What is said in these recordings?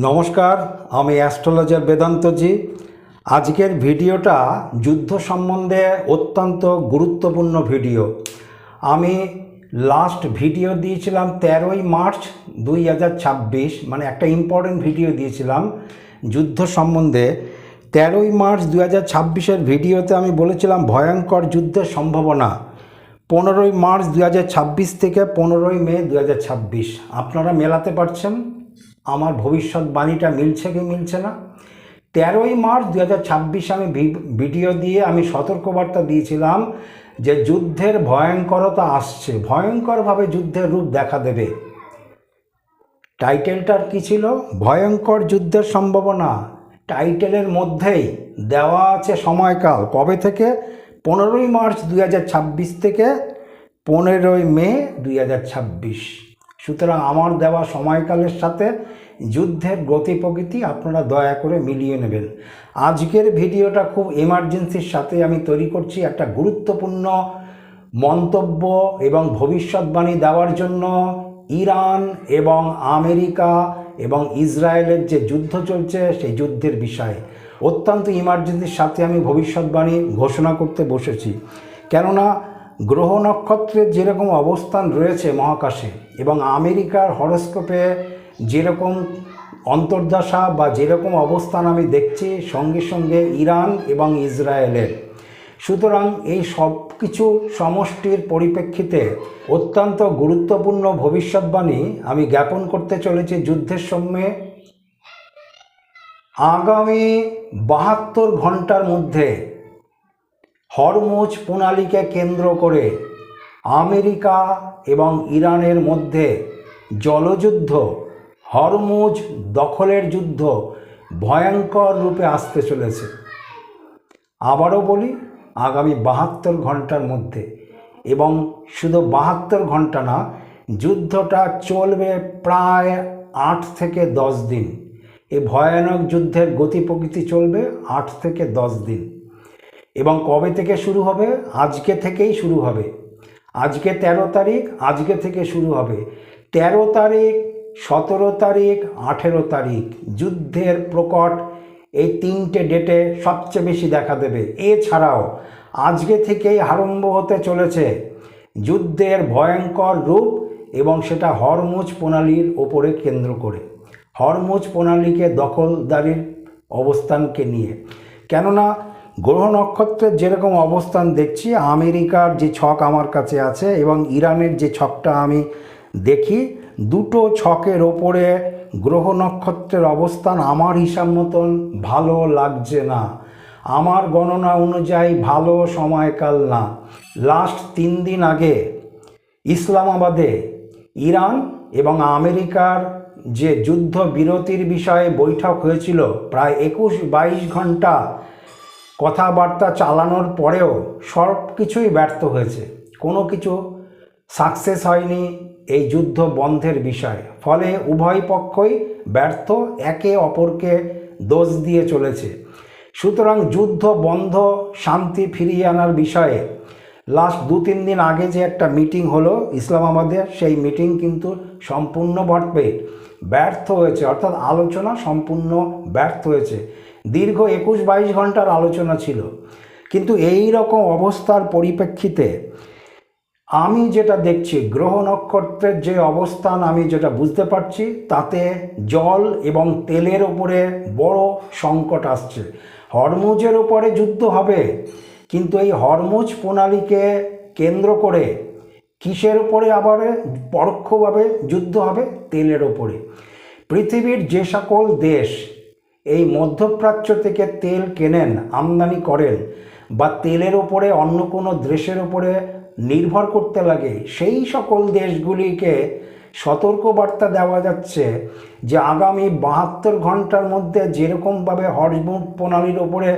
নমস্কার, আমি অ্যাস্ট্রোলজার বেদান্তজি। আজকের ভিডিওটা যুদ্ধ সম্বন্ধে অত্যন্ত গুরুত্বপূর্ণ ভিডিও। আমি লাস্ট ভিডিও দিয়েছিলাম 13ই মার্চ 2026, মানে একটা ইম্পর্টেন্ট ভিডিও দিয়েছিলাম যুদ্ধ সম্বন্ধে। 13ই মার্চ 2026-এর ভিডিওতে আমি বলেছিলাম ভয়ঙ্কর যুদ্ধের সম্ভাবনা। 15ই মার্চ 2026 থেকে 15ই মে 2026 আপনারা মেলাতে পারছেন? আমার ভবিষ্যৎবাণীটা মিলছে কি মিলছে না? 13ই মার্চ 2026 আমি ভিডিও দিয়ে আমি সতর্কবার্তা দিয়েছিলাম যে যুদ্ধের ভয়ঙ্করতা আসছে, ভয়ঙ্করভাবে যুদ্ধের রূপ দেখা দেবে। টাইটেলটার কী ছিল? ভয়ঙ্কর যুদ্ধের সম্ভাবনা। টাইটেলের মধ্যেই দেওয়া আছে সময়কাল, কবে থেকে? 15ই মার্চ 2026 থেকে 15ই মে 2026। সুতরাং আমার দেওয়া সময়কালের সাথে যুদ্ধের গতি প্রকৃতি আপনারা দয়া করে মিলিয়ে নেবেন। আজকের ভিডিওটা খুব এমার্জেন্সির সাথে আমি তৈরি করছি, একটা গুরুত্বপূর্ণ মন্তব্য এবং ভবিষ্যৎবাণী দেওয়ার জন্য। ইরান এবং আমেরিকা এবং ইসরায়েলের যে যুদ্ধ চলছে সেই যুদ্ধের বিষয়ে অত্যন্ত ইমার্জেন্সির সাথে আমি ভবিষ্যৎবাণী ঘোষণা করতে বসেছি। কেননা গ্রহ নক্ষত্রের যেরকম অবস্থান রয়েছে মহাকাশে এবং আমেরিকার হরস্কোপে যেরকম অন্তর্দশা বা যেরকম অবস্থান আমি দেখছি, সঙ্গে সঙ্গে ইরান এবং ইসরায়েলের, সুতরাং এই সব কিছু সমষ্টির পরিপ্রেক্ষিতে অত্যন্ত গুরুত্বপূর্ণ ভবিষ্যৎবাণী আমি জ্ঞাপন করতে চলেছি যুদ্ধের সময়ে। আগামী 72 ঘন্টার মধ্যে হরমুজ প্রণালীকে কেন্দ্র করে আমেরিকা এবং ইরানের মধ্যে জলযুদ্ধ, হরমুজ দখলের যুদ্ধ ভয়ঙ্কর রূপে আসতে চলেছে। আবারও বলি, আগামী 72 ঘন্টার মধ্যে, এবং শুধু 72 ঘন্টা না, যুদ্ধটা চলবে প্রায় 8 থেকে 10 দিন। এই ভয়ানক যুদ্ধের গতি প্রকৃতি চলবে 8 থেকে 10 দিন। এবং কবে থেকে শুরু হবে? আজকে থেকেই শুরু হবে। আজকে 13 তারিখ, আজকে থেকে শুরু হবে। 13 তারিখ, 17 তারিখ, 18 তারিখ যুদ্ধের প্রকট এই 3টে ডেটে সবচেয়ে বেশি দেখা দেবে। এছাড়াও আজকে থেকেই আরম্ভ হতে চলেছে যুদ্ধের ভয়ঙ্কর রূপ, এবং সেটা হরমুজ প্রণালীর ওপরে কেন্দ্র করে, হরমুজ প্রণালীকে দখলদারির অবস্থানকে নিয়ে। কেননা গ্রহ নক্ষত্রের যেরকম অবস্থান দেখছি, আমেরিকার যে ছক আমার কাছে আছে এবং ইরানের যে ছকটা আমি দেখি, দুটো ছকের ওপরে গ্রহ নক্ষত্রের অবস্থান আমার হিসাব মতন ভালো লাগছে না। আমার গণনা অনুযায়ী ভালো সময়কাল না। লাস্ট 3 দিন আগে ইসলামাবাদে ইরান এবং আমেরিকার যে যুদ্ধ বিরতির বিষয়ে বৈঠক হয়েছিল, প্রায় 21-22 ঘন্টা কথাবার্তা চালানোর পরেও সব কিছুই ব্যর্থ হয়েছে। কোনো কিছু সাকসেস হয়নি এই যুদ্ধ বন্ধের বিষয়ে। ফলে উভয় পক্ষই ব্যর্থ, একে অপরকে দোষ দিয়ে চলেছে। সুতরাং যুদ্ধ বন্ধ, শান্তি ফিরিয়ে আনার বিষয়ে লাস্ট 2-3 দিন আগে যে একটা মিটিং হলো ইসলামাবাদে, সেই মিটিং কিন্তু সম্পূর্ণভাবে ব্যর্থ হয়েছে, অর্থাৎ আলোচনা সম্পূর্ণ ব্যর্থ হয়েছে। দীর্ঘ 21-22 ঘন্টার আলোচনা ছিল। কিন্তু এই রকম অবস্থার পরিপ্রেক্ষিতে আমি যেটা দেখছি, গ্রহ নক্ষত্রের যে অবস্থান আমি যেটা বুঝতে পারছি, তাতে জল এবং তেলের ওপরে বড় সংকট আসছে। হরমুজের ওপরে যুদ্ধ হবে, কিন্তু এই হরমুজ প্রণালীকে কেন্দ্র করে কিসের ওপরে আবার পরোক্ষভাবে যুদ্ধ হবে? তেলের ওপরে। পৃথিবীর যে সকল দেশ এই মধ্যপ্রাচ্য থেকে তেল কেনেন, আমদানি করেন, বা তেলের ওপরে অন্য কোনো দেশের ওপরে নির্ভর করতে লাগে, সেই সকল দেশগুলিকে সতর্কবার্তা দেওয়া যাচ্ছে যে আগামী 72 ঘন্টার মধ্যে যেরকমভাবে হরমুজ প্রণালীর ওপরে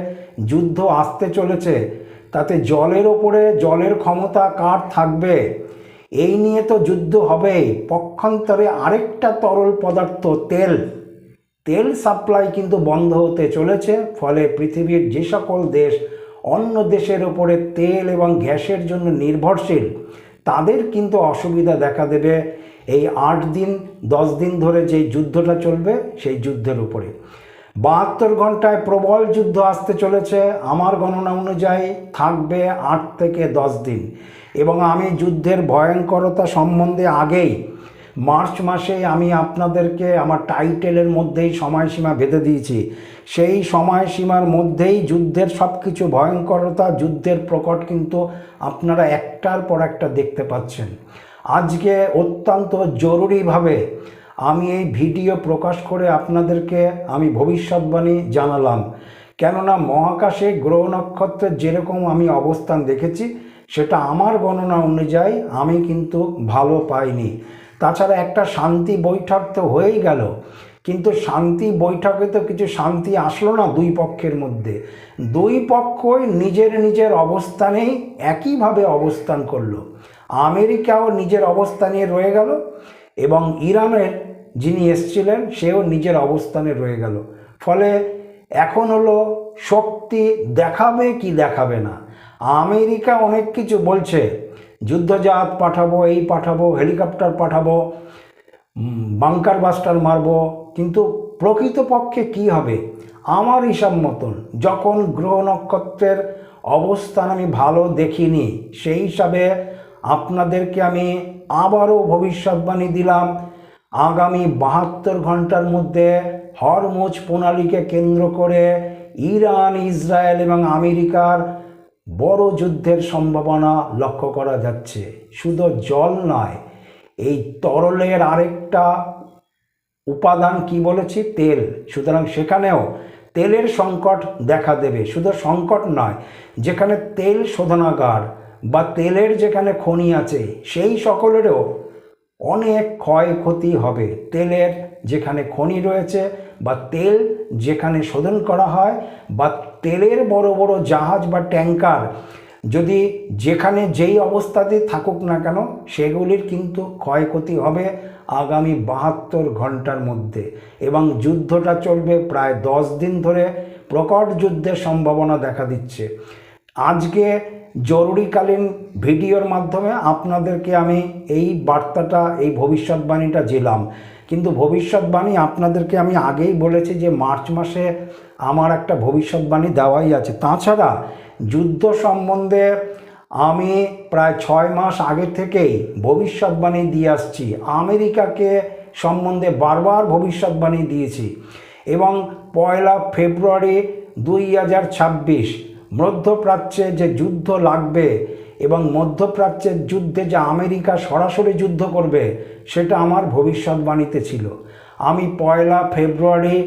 যুদ্ধ আসতে চলেছে, তাতে জলের ওপরে জলের ক্ষমতা কার থাকবে এই নিয়ে তো যুদ্ধ হবেই। পক্ষান্তরে আরেকটা তরল পদার্থ তেল সাপ্লাই কিন্তু বন্ধ হতে চলেছে। ফলে পৃথিবীর যে সকল দেশ অন্য দেশের ওপরে তেল এবং গ্যাসের জন্য নির্ভরশীল, তাদের কিন্তু অসুবিধা দেখা দেবে এই 8 দিন 10 দিন ধরে যেই যুদ্ধটা চলবে সেই যুদ্ধের উপরে। 72 ঘন্টায় প্রবল যুদ্ধ আসতে চলেছে, আমার গণনা অনুযায়ী থাকবে 8 থেকে 10 দিন। এবং আমি যুদ্ধের ভয়ঙ্করতা সম্বন্ধে আগেই মার্চ মাসে আমি আপনাদেরকে আমার টাইটেলের মধ্যেই সময়সীমা বেঁধে দিয়েছি। সেই সময়সীমার মধ্যেই যুদ্ধের সব কিছু ভয়ঙ্করতা, যুদ্ধের প্রকট কিন্তু আপনারা একটার পর একটা দেখতে পাচ্ছেন। আজকে অত্যন্ত জরুরিভাবে আমি এই ভিডিও প্রকাশ করে আপনাদেরকে আমি ভবিষ্যৎবাণী জানালাম, কেননা মহাকাশে গ্রহ নক্ষত্রের যেরকম আমি অবস্থান দেখেছি সেটা আমার গণনা অনুযায়ী আমি কিন্তু ভালো পাইনি। তাছাড়া একটা শান্তি বৈঠক তো হয়েই গেল, কিন্তু শান্তি বৈঠকে তো কিছু শান্তি আসলো না দুই পক্ষের মধ্যে। দুই পক্ষই নিজের নিজের অবস্থানেই একইভাবে অবস্থান করলো। আমেরিকাও নিজের অবস্থানে রয়ে গেল এবং ইরানের যিনি এসছিলেন সেও নিজের অবস্থানে রয়ে গেল। ফলে এখন হলো শক্তি দেখাবে কি দেখাবে না। আমেরিকা অনেক কিছু বলছে, যুদ্ধজাহাজ পাঠাবো, এই পাঠাবো, হেলিকপ্টার পাঠাবো, বাংকার বাস্টার মারবো, কিন্তু প্রকৃতপক্ষে কি হবে? আমার হিসাব মতন যখন গ্রহ নক্ষত্রের অবস্থান আমি ভালো দেখিনি, সেই হিসাবে আপনাদেরকে আমি আবারও ভবিষ্যৎবাণী দিলাম, আগামী 72 ঘন্টার মধ্যে হরমুজ প্রণালীকে কেন্দ্র করে ইরান, ইসরায়েল এবং আমেরিকার বড় যুদ্ধের সম্ভাবনা লক্ষ্য করা যাচ্ছে। শুধু জল নয়, এই তরলের আরেকটা উপাদান কি বলেছি? তেল। সুতরাং সেখানেও তেলের সংকট দেখা দেবে। শুধু সংকট নয়, যেখানে তেল শোধনাগার বা তেলের যেখানে খনি আছে সেই সকলেরও অনেক ক্ষয়ক্ষতি হবে। তেলের যেখানে খনি রয়েছে বা তেল যেখানে শোধন করা হয় বা তেলের বড় বড় জাহাজ বা ট্যাঙ্কার যদি যেখানে যেই অবস্থাতে থাকুক না কেন, সেগুলির কিন্তু ক্ষয়ক্ষতি হবে আগামী 72 ঘন্টার মধ্যে। এবং যুদ্ধটা চলবে প্রায় 10 দিন ধরে, প্রকট যুদ্ধের সম্ভাবনা দেখা দিচ্ছে। আজকে জরুরিকালীন ভিডিওর মাধ্যমে আপনাদেরকে আমি এই বার্তাটা, এই ভবিষ্যৎবাণীটা দিলাম। কিন্তু ভবিষ্যৎবাণী আপনাদেরকে আমি আগেই বলেছি যে মার্চ মাসে আমার একটা ভবিষ্যৎবাণী দেওয়াই আছে। তাছাড়া যুদ্ধ সম্বন্ধে আমি প্রায় 6 মাস আগে থেকেই ভবিষ্যৎবাণী দিয়ে আসছি। আমেরিকাকে সম্বন্ধে বারবার ভবিষ্যৎবাণী দিয়েছি এবং 1 ফেব্রুয়ারি 2026 মধ্যপ্রাচ্যে যে যুদ্ধ লাগবে এবং মধ্যপ্রাচ্যের যুদ্ধে যে আমেরিকা সরাসরি যুদ্ধ করবে সেটা আমার ভবিষ্যৎবাণীতে ছিল। আমি 1 ফেব্রুয়ারি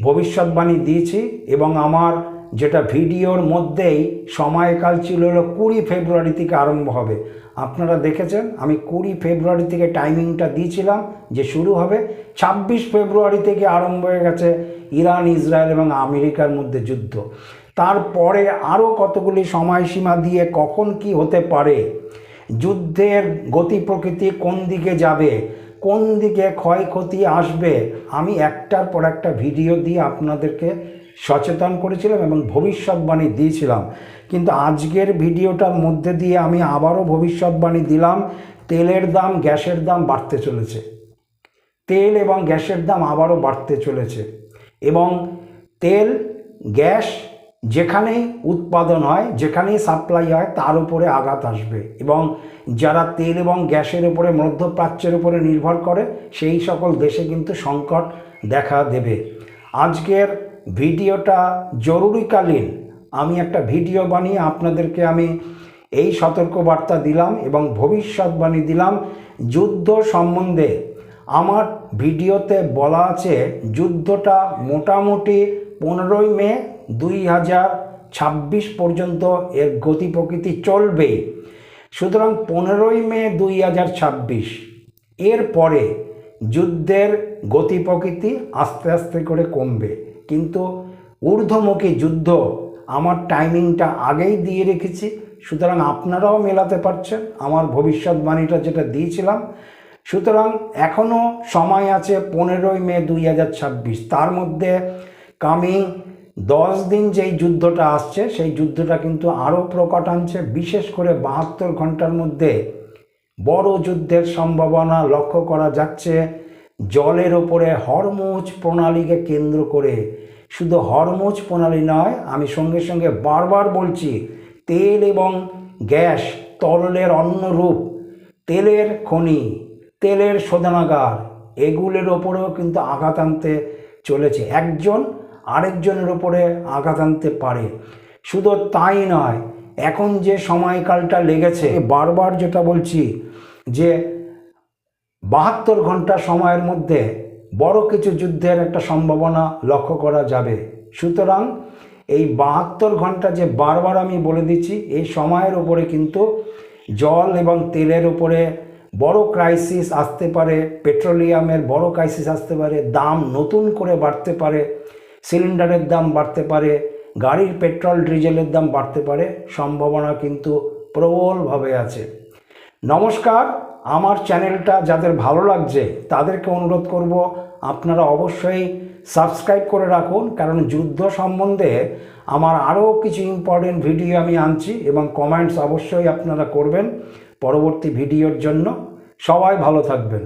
ভবিষ্যৎবাণী দিয়েছি এবং আমার যেটা ভিডিওর মধ্যেই সময়কাল ছিল হলো 20 ফেব্রুয়ারি থেকে আরম্ভ হবে। আপনারা দেখেছেন আমি 20 ফেব্রুয়ারি থেকে টাইমিংটা দিয়েছিলাম যে শুরু হবে। 26 ফেব্রুয়ারি থেকে আরম্ভ হয়ে গেছে ইরান, ইসরায়েল এবং আমেরিকার মধ্যে যুদ্ধ। তারপরে আরও কতগুলি সময়সীমা দিয়ে কখন কি হতে পারে, যুদ্ধের গতি প্রকৃতি কোন দিকে যাবে, কোন দিকে ক্ষয়ক্ষতি আসবে, আমি একটার পর একটা ভিডিও দিয়ে আপনাদেরকে সচেতন করেছিলাম এবং ভবিষ্যৎবাণী দিয়েছিলাম। কিন্তু আজকের ভিডিওটার মধ্যে দিয়ে আমি আবারও ভবিষ্যৎবাণী দিলাম, তেলের দাম, গ্যাসের দাম বাড়তে চলেছে। তেল এবং গ্যাসের দাম আবারও বাড়তে চলেছে এবং তেল, গ্যাস যেখানেই উৎপাদন হয়, যেখানেই সাপ্লাই হয়, তার উপরে আঘাত আসবে এবং যারা তেল এবং গ্যাসের উপরে, মধ্যপ্রাচ্যের উপরে নির্ভর করে সেই সকল দেশে কিন্তু সংকট দেখা দেবে। আজকের ভিডিওটা জরুরিকালীন, আমি একটা ভিডিও বানিয়ে আপনাদেরকে আমি এই সতর্কবার্তা দিলাম এবং ভবিষ্যৎবাণী দিলাম যুদ্ধ সম্বন্ধে। আমার ভিডিওতে বলা আছে যুদ্ধটা মোটামুটি 15 মে 2026 পর্যন্ত এর গতি প্রকৃতি চলবে। সুতরাং 15 মে 2026 এর পরে যুদ্ধের গতি প্রকৃতি আস্তে আস্তে করে কমবে, কিন্তু ঊর্ধ্বমুখী যুদ্ধ আমার টাইমিংটা আগেই দিয়ে রেখেছি। সুতরাং আপনারাও মেলাতে পারছেন আমার ভবিষ্যৎবাণীটা যেটা দিয়েছিলাম। সুতরাং এখনও সময় আছে 15 মে 2026। তার মধ্যে কামিং 10 দিন যেই যুদ্ধটা আসছে সেই যুদ্ধটা কিন্তু আরও প্রকট আনছে। বিশেষ করে 72 ঘন্টার মধ্যে বড় যুদ্ধের সম্ভাবনা লক্ষ্য করা যাচ্ছে জলের ওপরে হরমুজ প্রণালীকে কেন্দ্র করে। শুধু হরমুজ প্রণালী নয়, আমি সঙ্গে সঙ্গে বারবার বলছি, তেল এবং গ্যাস, তরলের অন্য রূপ, তেলের খনি, তেলের শোধনাগার, এগুলোর ওপরেও কিন্তু আঘাত আনতে চলেছে। একজন আরেকজনের ওপরে আঘাত আনতে পারে। শুধু তাই নয়, এখন যে সময়কালটা লেগেছে, বারবার যেটা বলছি যে 72 ঘন্টা সময়ের মধ্যে বড় কিছু যুদ্ধের একটা সম্ভাবনা লক্ষ্য করা যাবে। সুতরাং এই 72 ঘন্টা যে বারবার আমি বলে দিচ্ছি, এই সময়ের উপরে কিন্তু জল এবং তেলের উপরে বড় ক্রাইসিস আসতে পারে, পেট্রোলিয়ামের বড় ক্রাইসিস আসতে পারে, দাম নতুন করে বাড়তে পারে, সিলিন্ডারের দাম বাড়তে পারে, গাড়ির পেট্রোল ডিজেলের দাম বাড়তে পারে, সম্ভাবনা কিন্তু প্রবলভাবে আছে। নমস্কার, আমার চ্যানেলটা যাদের ভালো লাগছে তাদেরকে অনুরোধ করব আপনারা অবশ্যই সাবস্ক্রাইব করে রাখুন, কারণ যুদ্ধ সম্বন্ধে আমার আরও কিছু ইম্পর্টেন্ট ভিডিও আমি আনছি এবং কমেন্টস অবশ্যই আপনারা করবেন পরবর্তী ভিডিওর জন্য। সবাই ভালো থাকবেন।